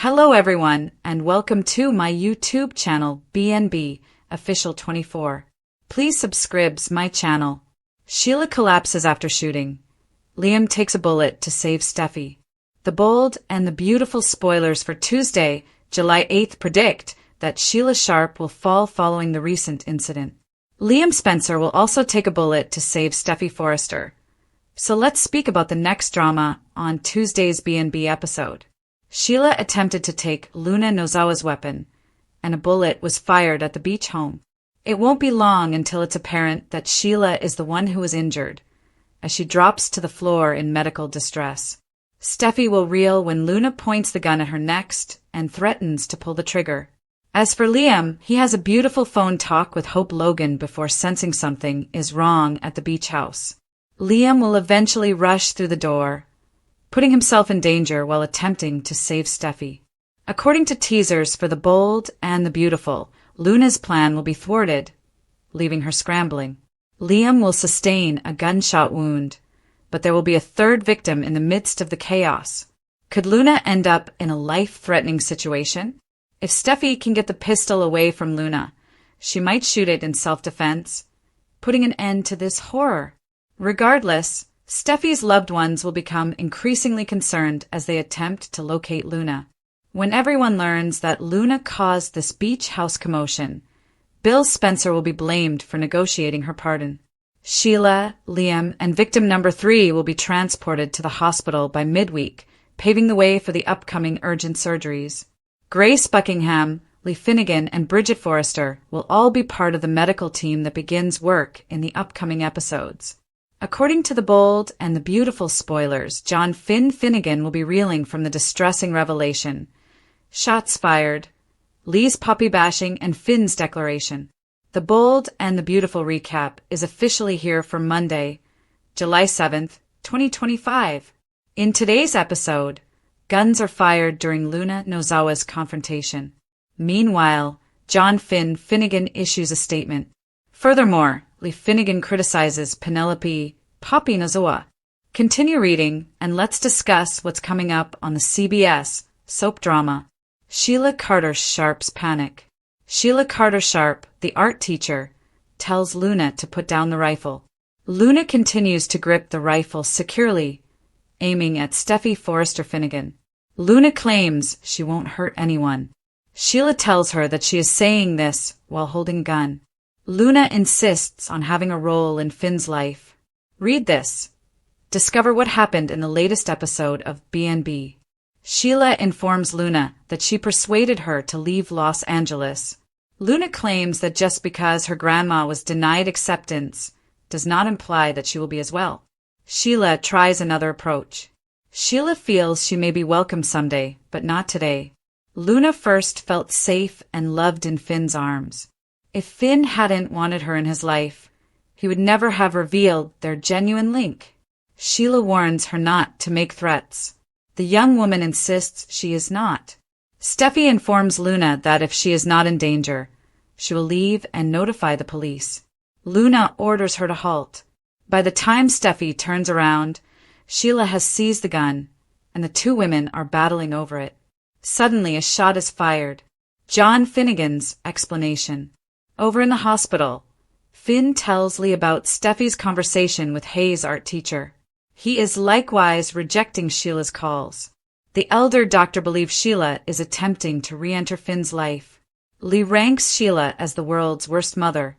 Hello everyone, and welcome to my YouTube channel BNB Official 24. Please subscribe my channel. Sheila collapses after shooting. Liam takes a bullet to save Steffy. The bold and the beautiful spoilers for Tuesday, July 8th predict that Sheila Sharp will fall following the recent incident. Liam Spencer will also take a bullet to save Steffy Forrester. So let's speak about the next drama on Tuesday's BNB episode. Sheila attempted to take Luna Nozawa's weapon, and a bullet was fired at the beach home. It won't be long until it's apparent that Sheila is the one who was injured, as she drops to the floor in medical distress. Steffy will reel when Luna points the gun at her next and threatens to pull the trigger. As for Liam, he has a beautiful phone talk with Hope Logan before sensing something is wrong at the beach house. Liam will eventually rush through the door, putting himself in danger while attempting to save Steffy. According to teasers for The Bold and the Beautiful, Luna's plan will be thwarted, leaving her scrambling. Liam will sustain a gunshot wound, but there will be a third victim in the midst of the chaos. Could Luna end up in a life-threatening situation? If Steffy can get the pistol away from Luna, she might shoot it in self-defense, putting an end to this horror. Regardless, Steffy's loved ones will become increasingly concerned as they attempt to locate Luna. When everyone learns that Luna caused this beach house commotion, Bill Spencer will be blamed for negotiating her pardon. Sheila, Liam, and victim number 3 will be transported to the hospital by midweek, paving the way for the upcoming urgent surgeries. Grace Buckingham, Lee Finnegan, and Bridget Forrester will all be part of the medical team that begins work in the upcoming episodes. According to The Bold and the Beautiful spoilers, John Finnegan will be reeling from the distressing revelation. Shots fired, Lee's puppy bashing, and Finn's declaration. The Bold and the Beautiful recap is officially here for Monday, July 7th, 2025. In today's episode, guns are fired during Luna Nozawa's confrontation. Meanwhile, John Finnegan issues a statement. Furthermore, Lee Finnegan criticizes Penelope Poppy Nozawa. Continue reading, and let's discuss what's coming up on the CBS soap drama. Sheila Carter Sharp's panic. Sheila Carter Sharp, the art teacher, tells Luna to put down the rifle. Luna continues to grip the rifle securely, aiming at Steffy Forrester Finnegan. Luna claims she won't hurt anyone. Sheila tells her that she is saying this while holding a gun. Luna insists on having a role in Finn's life. Read this. Discover what happened in the latest episode of BNB. Sheila informs Luna that she persuaded her to leave Los Angeles. Luna claims that just because her grandma was denied acceptance does not imply that she will be as well. Sheila tries another approach. Sheila feels she may be welcome someday, but not today. Luna first felt safe and loved in Finn's arms. If Finn hadn't wanted her in his life, he would never have revealed their genuine link. Sheila warns her not to make threats. The young woman insists she is not. Steffy informs Luna that if she is not in danger, she will leave and notify the police. Luna orders her to halt. By the time Steffy turns around, Sheila has seized the gun, and the two women are battling over it. Suddenly, a shot is fired. John Finnegan's explanation. Over in the hospital, Finn tells Lee about Steffy's conversation with Hayes' art teacher. He is likewise rejecting Sheila's calls. The elder doctor believes Sheila is attempting to re-enter Finn's life. Lee ranks Sheila as the world's worst mother,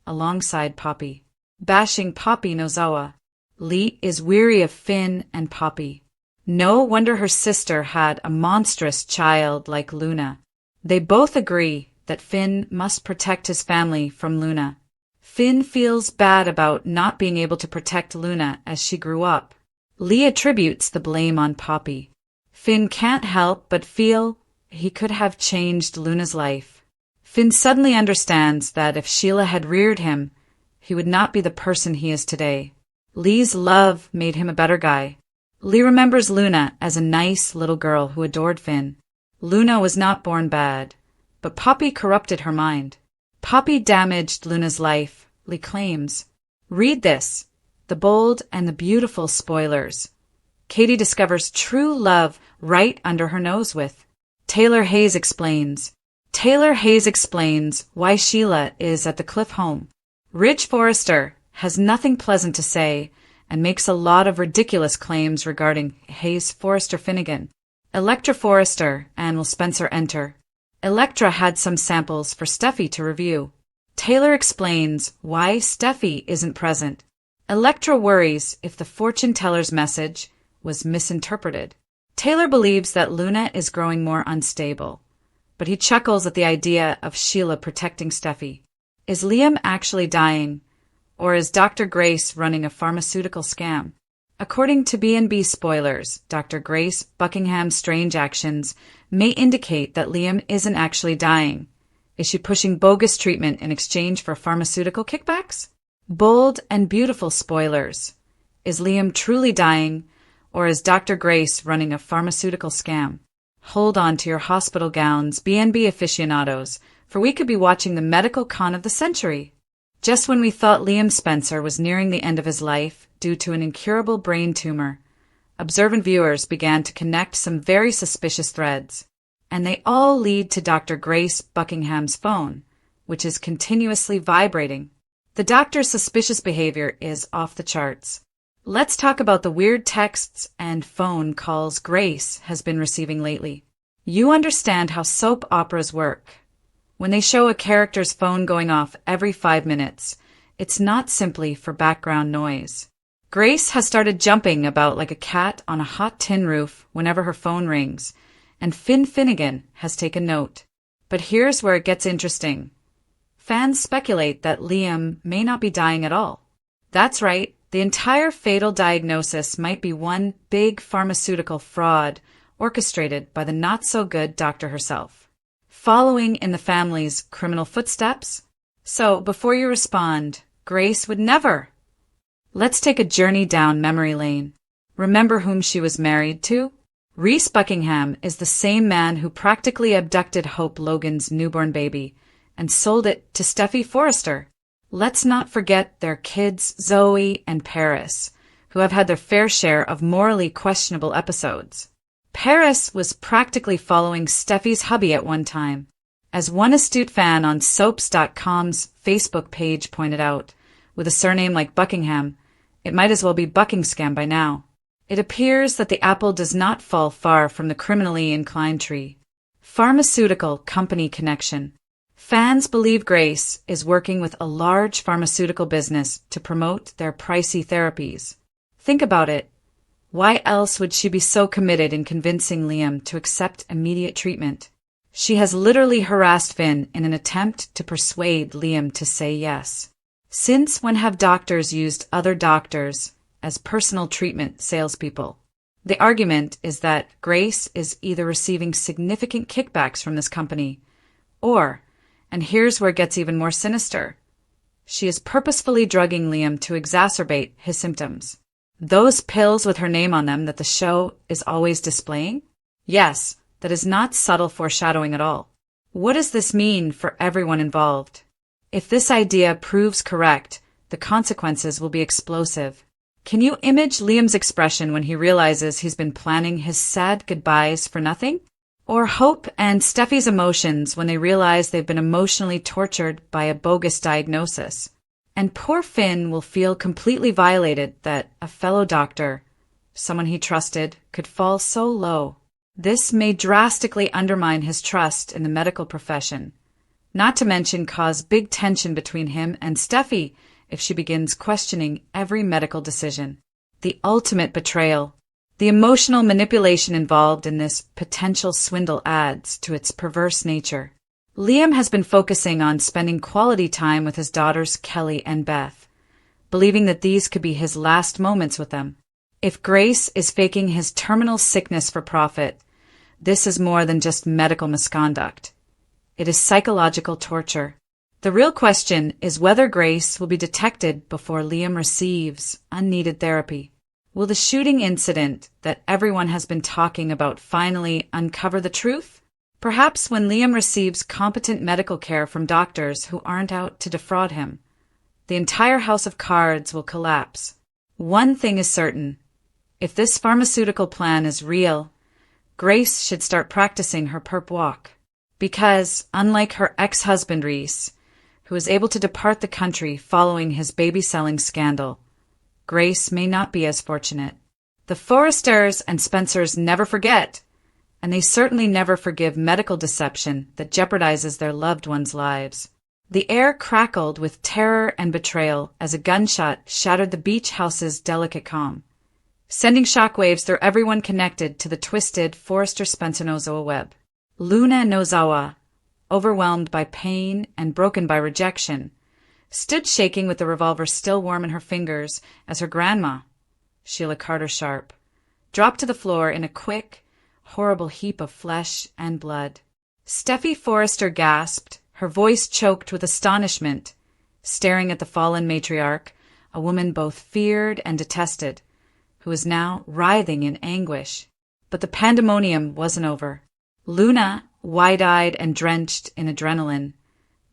alongside Poppy. Bashing Poppy Nozawa. Lee is weary of Finn and Poppy. No wonder her sister had a monstrous child like Luna. They both agree that Finn must protect his family from Luna. Finn feels bad about not being able to protect Luna as she grew up. Lee attributes the blame on Poppy. Finn can't help but feel he could have changed Luna's life. Finn suddenly understands that if Sheila had reared him, he would not be the person he is today. Lee's love made him a better guy. Lee remembers Luna as a nice little girl who adored Finn. Luna was not born bad, but Poppy corrupted her mind. Poppy damaged Luna's life, Lee claims. Read this. The Bold and the Beautiful spoilers. Katie discovers true love right under her nose with Taylor Hayes explains. Taylor Hayes explains why Sheila is at the Cliff home. Ridge Forrester has nothing pleasant to say and makes a lot of ridiculous claims regarding Hayes Forrester Finnegan. Electra Forrester and Will Spencer enter. Electra had some samples for Steffy to review. Taylor explains why Steffy isn't present. Electra worries if the fortune teller's message was misinterpreted. Taylor believes that Luna is growing more unstable, but he chuckles at the idea of Sheila protecting Steffy. Is Liam actually dying, or is Dr. Grace running a pharmaceutical scam? According to B&B spoilers, Dr. Grace Buckingham's strange actions may indicate that Liam isn't actually dying. Is she pushing bogus treatment in exchange for pharmaceutical kickbacks? Bold and beautiful spoilers. Is Liam truly dying, or is Dr. Grace running a pharmaceutical scam? Hold on to your hospital gowns, B&B aficionados, for we could be watching the medical con of the century. Just when we thought Liam Spencer was nearing the end of his life due to an incurable brain tumor, observant viewers began to connect some very suspicious threads, and they all lead to Dr. Grace Buckingham's phone, which is continuously vibrating. The doctor's suspicious behavior is off the charts. Let's talk about the weird texts and phone calls Grace has been receiving lately. You understand how soap operas work. When they show a character's phone going off every 5 minutes, it's not simply for background noise. Grace has started jumping about like a cat on a hot tin roof whenever her phone rings, and Finnegan has taken note. But here's where it gets interesting. Fans speculate that Liam may not be dying at all. That's right, the entire fatal diagnosis might be one big pharmaceutical fraud orchestrated by the not-so-good doctor herself, following in the family's criminal footsteps. So, before you respond, Grace would never. Let's take a journey down memory lane. Remember whom she was married to? Reese Buckingham is the same man who practically abducted Hope Logan's newborn baby and sold it to Steffy Forrester. Let's not forget their kids, Zoe and Paris, who have had their fair share of morally questionable episodes. Paris was practically following Steffy's hubby at one time. As one astute fan on Soaps.com's Facebook page pointed out, with a surname like Buckingham, it might as well be Buckingham by now. It appears that the apple does not fall far from the criminally inclined tree. Pharmaceutical company connection. Fans believe Grace is working with a large pharmaceutical business to promote their pricey therapies. Think about it. Why else would she be so committed in convincing Liam to accept immediate treatment? She has literally harassed Finn in an attempt to persuade Liam to say yes. Since when have doctors used other doctors as personal treatment salespeople? The argument is that Grace is either receiving significant kickbacks from this company, or, and here's where it gets even more sinister, she is purposefully drugging Liam to exacerbate his symptoms. Those pills with her name on them that the show is always displaying? Yes, that is not subtle foreshadowing at all. What does this mean for everyone involved? If this idea proves correct, the consequences will be explosive. Can you image Liam's expression when he realizes he's been planning his sad goodbyes for nothing? Or Hope and Steffy's emotions when they realize they've been emotionally tortured by a bogus diagnosis? And poor Finn will feel completely violated that a fellow doctor, someone he trusted, could fall so low. This may drastically undermine his trust in the medical profession, not to mention cause big tension between him and Steffy if she begins questioning every medical decision. The ultimate betrayal. The emotional manipulation involved in this potential swindle adds to its perverse nature. Liam has been focusing on spending quality time with his daughters Kelly and Beth, believing that these could be his last moments with them. If Grace is faking his terminal sickness for profit, this is more than just medical misconduct. It is psychological torture. The real question is whether Grace will be detected before Liam receives unneeded therapy. Will the shooting incident that everyone has been talking about finally uncover the truth? Perhaps when Liam receives competent medical care from doctors who aren't out to defraud him, the entire house of cards will collapse. One thing is certain. If this pharmaceutical plan is real, Grace should start practicing her perp walk. Because, unlike her ex-husband Reese, who was able to depart the country following his baby-selling scandal, Grace may not be as fortunate. The Forresters and Spencers never forget, and they certainly never forgive medical deception that jeopardizes their loved ones' lives. The air crackled with terror and betrayal as a gunshot shattered the beach house's delicate calm, sending shockwaves through everyone connected to the twisted Forrester-Spencer-Nozawa web. Luna Nozawa, overwhelmed by pain and broken by rejection, stood shaking with the revolver still warm in her fingers as her grandma, Sheila Carter Sharp, dropped to the floor in a quick, horrible heap of flesh and blood. Steffy Forrester gasped, her voice choked with astonishment, staring at the fallen matriarch, a woman both feared and detested, who was now writhing in anguish. But the pandemonium wasn't over. Luna, wide-eyed and drenched in adrenaline,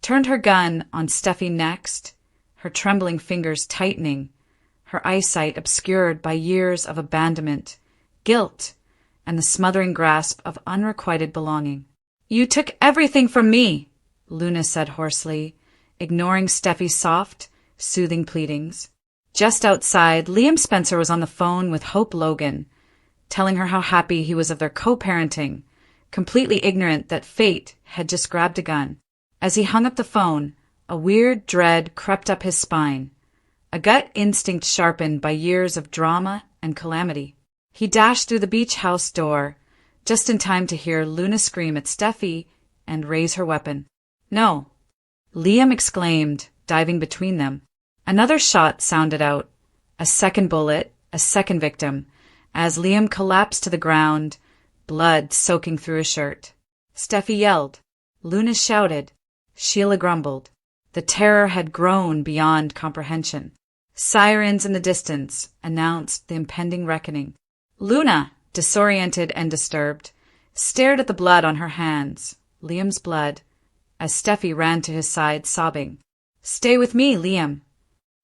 turned her gun on Steffy next, her trembling fingers tightening, her eyesight obscured by years of abandonment, guilt, and the smothering grasp of unrequited belonging. "You took everything from me," Luna said hoarsely, ignoring Steffy's soft, soothing pleadings. Just outside, Liam Spencer was on the phone with Hope Logan, telling her how happy he was of their co-parenting, completely ignorant that fate had just grabbed a gun. As he hung up the phone, a weird dread crept up his spine, a gut instinct sharpened by years of drama and calamity. He dashed through the beach house door, just in time to hear Luna scream at Steffy and raise her weapon. "No," Liam exclaimed, diving between them. Another shot sounded out, a second bullet, a second victim, as Liam collapsed to the ground, blood soaking through his shirt. Steffy yelled. Luna shouted. Sheila grumbled. The terror had grown beyond comprehension. Sirens in the distance announced the impending reckoning. Luna, disoriented and disturbed, stared at the blood on her hands, Liam's blood, as Steffy ran to his side, sobbing. "Stay with me, Liam,"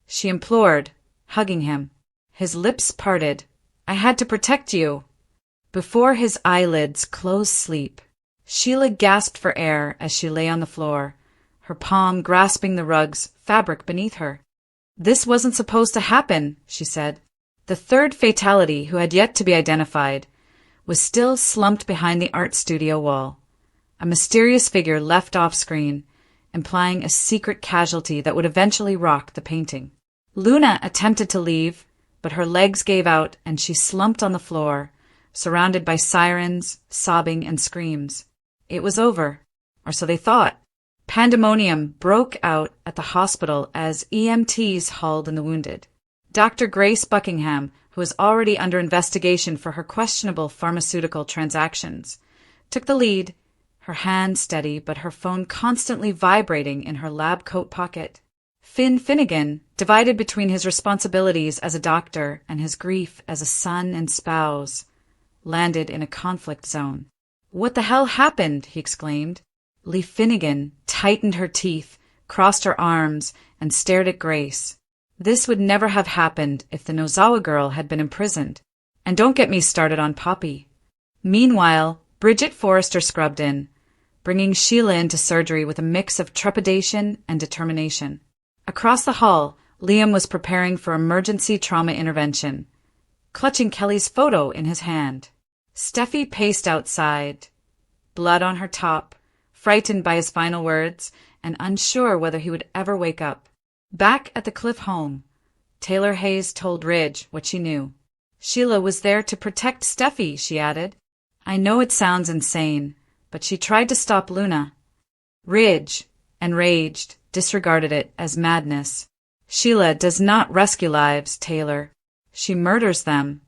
she implored, hugging him. His lips parted. "I had to protect you." Before his eyelids closed sleep, Sheila gasped for air as she lay on the floor, her palm grasping the rug's fabric beneath her. "This wasn't supposed to happen," she said. The third fatality, who had yet to be identified, was still slumped behind the art studio wall, a mysterious figure left off-screen, implying a secret casualty that would eventually rock the painting. Luna attempted to leave, but her legs gave out and she slumped on the floor, surrounded by sirens, sobbing, and screams. It was over, or so they thought. Pandemonium broke out at the hospital as EMTs hauled in the wounded. Dr. Grace Buckingham, who was already under investigation for her questionable pharmaceutical transactions, took the lead, her hand steady but her phone constantly vibrating in her lab coat pocket. Finn Finnegan, divided between his responsibilities as a doctor and his grief as a son and spouse, landed in a conflict zone. "What the hell happened?" he exclaimed. Lee Finnegan tightened her teeth, crossed her arms, and stared at Grace. This would never have happened if the Nozawa girl had been imprisoned. And don't get me started on Poppy. Meanwhile, Bridget Forrester scrubbed in, bringing Sheila into surgery with a mix of trepidation and determination. Across the hall, Liam was preparing for emergency trauma intervention, clutching Kelly's photo in his hand. Steffy paced outside, blood on her top, frightened by his final words and unsure whether he would ever wake up. Back at the Cliff home, Taylor Hayes told Ridge what she knew. Sheila was there to protect Steffy, she added. I know it sounds insane, but she tried to stop Luna. Ridge, enraged, disregarded it as madness. Sheila does not rescue lives, Taylor. She murders them.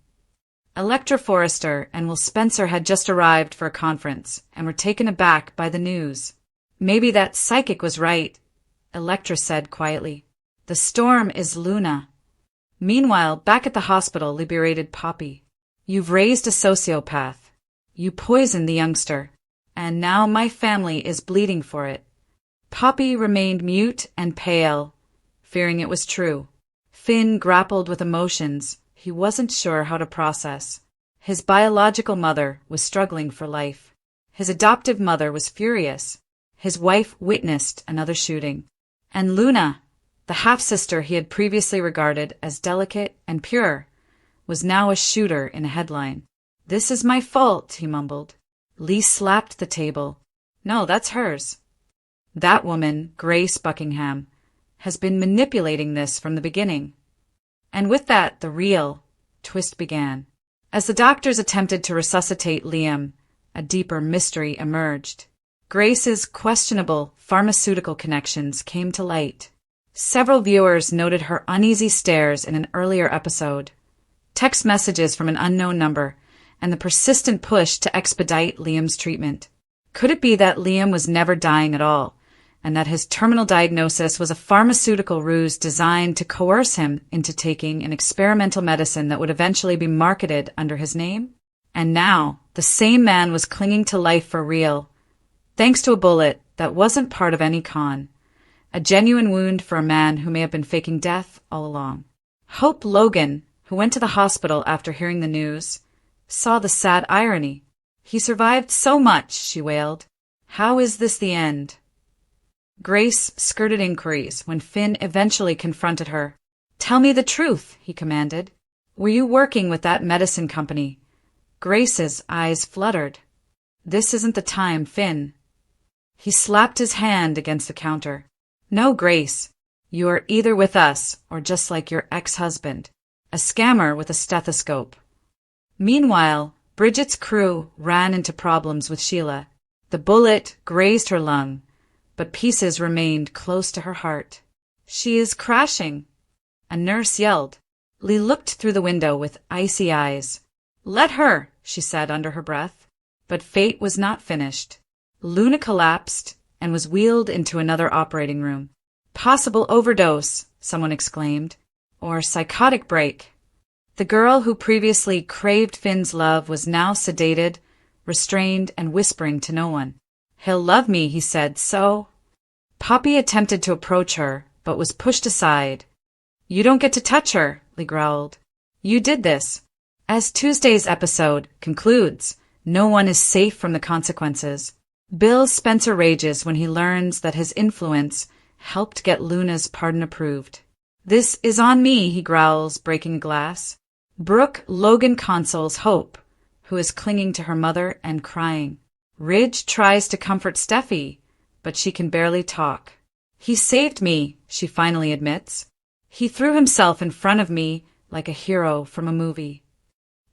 Electra Forrester and Will Spencer had just arrived for a conference and were taken aback by the news. Maybe that psychic was right, Electra said quietly. The storm is Luna. Meanwhile, back at the hospital liberated Poppy. You've raised a sociopath. You poisoned the youngster. And now my family is bleeding for it. Poppy remained mute and pale, fearing it was true. Finn grappled with emotions he wasn't sure how to process. His biological mother was struggling for life. His adoptive mother was furious. His wife witnessed another shooting. And Luna, the half-sister he had previously regarded as delicate and pure, was now a shooter in a headline. "This is my fault," he mumbled. Lee slapped the table. "No, that's hers. That woman, Grace Buckingham, has been manipulating this from the beginning." And with that, the real twist began. As the doctors attempted to resuscitate Liam, a deeper mystery emerged. Grace's questionable pharmaceutical connections came to light. Several viewers noted her uneasy stares in an earlier episode, text messages from an unknown number, and the persistent push to expedite Liam's treatment. Could it be that Liam was never dying at all, and that his terminal diagnosis was a pharmaceutical ruse designed to coerce him into taking an experimental medicine that would eventually be marketed under his name? And now, the same man was clinging to life for real, thanks to a bullet that wasn't part of any con. A genuine wound for a man who may have been faking death all along. Hope Logan, who went to the hospital after hearing the news, saw the sad irony. "He survived so much," she wailed. "How is this the end?" Grace skirted inquiries when Finn eventually confronted her. "Tell me the truth," he commanded. "Were you working with that medicine company?" Grace's eyes fluttered. "This isn't the time, Finn." He slapped his hand against the counter. "No, Grace. You are either with us or just like your ex-husband, a scammer with a stethoscope." Meanwhile, Bridget's crew ran into problems with Sheila. The bullet grazed her lung, but pieces remained close to her heart. "She is crashing," a nurse yelled. Lee looked through the window with icy eyes. "Let her," she said under her breath. But fate was not finished. Luna collapsed and was wheeled into another operating room. "Possible overdose," someone exclaimed. "Or psychotic break." The girl who previously craved Finn's love was now sedated, restrained, and whispering to no one. "He'll love me," he said, "so—" Poppy attempted to approach her, but was pushed aside. "You don't get to touch her," Lee growled. "You did this." As Tuesday's episode concludes, no one is safe from the consequences. Bill Spencer rages when he learns that his influence helped get Luna's pardon approved. "This is on me," he growls, breaking a glass. Brooke Logan consoles Hope, who is clinging to her mother and crying. Ridge tries to comfort Steffy, but she can barely talk. "He saved me," she finally admits. "He threw himself in front of me like a hero from a movie."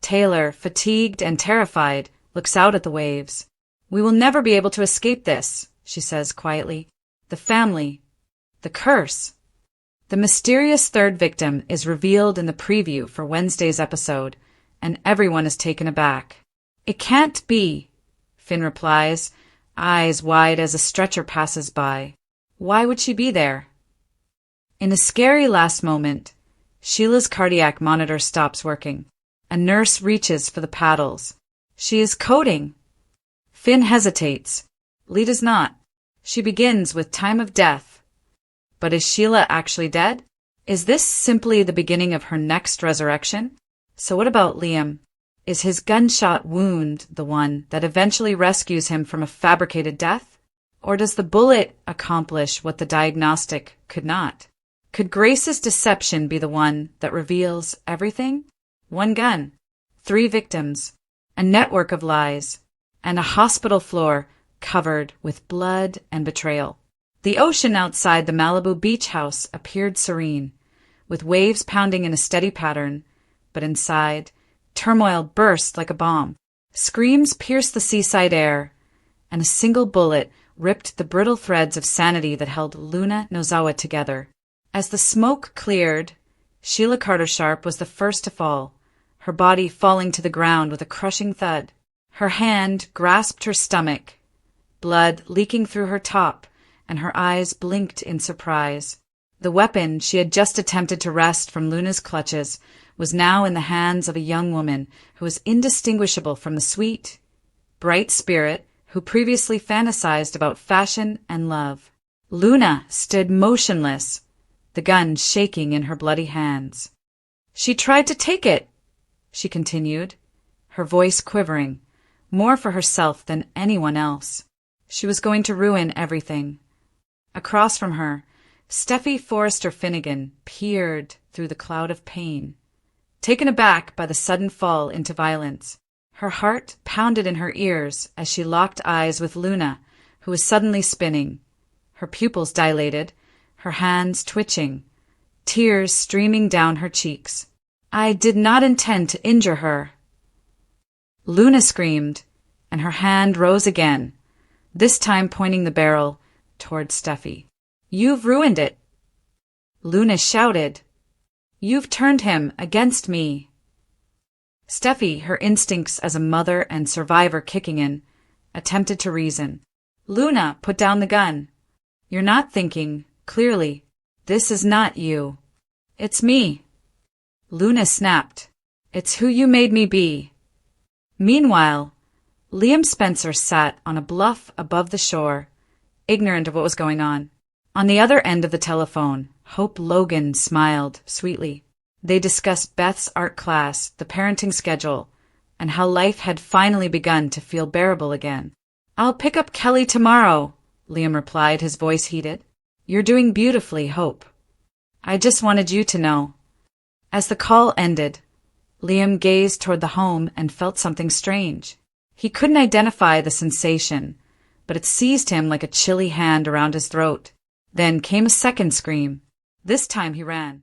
Taylor, fatigued and terrified, looks out at the waves. "We will never be able to escape this," she says quietly. "The family. The curse." The mysterious third victim is revealed in the preview for Wednesday's episode, and everyone is taken aback. "It can't be," Finn replies, eyes wide as a stretcher passes by. Why would she be there? In a scary last moment, Sheila's cardiac monitor stops working. A nurse reaches for the paddles. She is coding. Finn hesitates. Lee does not. She begins with time of death. But is Sheila actually dead? Is this simply the beginning of her next resurrection? So what about Liam? Is his gunshot wound the one that eventually rescues him from a fabricated death? Or does the bullet accomplish what the diagnostic could not? Could Grace's deception be the one that reveals everything? One gun, 3 victims, a network of lies, and a hospital floor covered with blood and betrayal. The ocean outside the Malibu beach house appeared serene, with waves pounding in a steady pattern, but inside, turmoil burst like a bomb. Screams pierced the seaside air, and a single bullet ripped the brittle threads of sanity that held Luna Nozawa together. As the smoke cleared, Sheila Carter Sharp was the first to fall, her body falling to the ground with a crushing thud. Her hand grasped her stomach, blood leaking through her top, and her eyes blinked in surprise. The weapon she had just attempted to wrest from Luna's clutches was now in the hands of a young woman who was indistinguishable from the sweet, bright spirit who previously fantasized about fashion and love. Luna stood motionless, the gun shaking in her bloody hands. "She tried to take it," she continued, her voice quivering, more for herself than anyone else. She was going to ruin everything. Across from her, Steffy Forrester Finnegan peered through the cloud of pain. Taken aback by the sudden fall into violence, her heart pounded in her ears as she locked eyes with Luna, who was suddenly spinning, her pupils dilated, her hands twitching, tears streaming down her cheeks. "I did not intend to injure her." Luna screamed, and her hand rose again, this time pointing the barrel toward Steffy. "You've ruined it!" Luna shouted. "You've turned him against me!" Steffy, her instincts as a mother and survivor kicking in, attempted to reason. "Luna, put down the gun. You're not thinking clearly. This is not you. It's me." Luna snapped. "It's who you made me be." Meanwhile, Liam Spencer sat on a bluff above the shore, ignorant of what was going on. On the other end of the telephone, Hope Logan smiled sweetly. They discussed Beth's art class, the parenting schedule, and how life had finally begun to feel bearable again. "I'll pick up Kelly tomorrow," Liam replied, his voice heated. "You're doing beautifully, Hope. I just wanted you to know." As the call ended, Liam gazed toward the home and felt something strange. He couldn't identify the sensation, but it seized him like a chilly hand around his throat. Then came a second scream. This time he ran.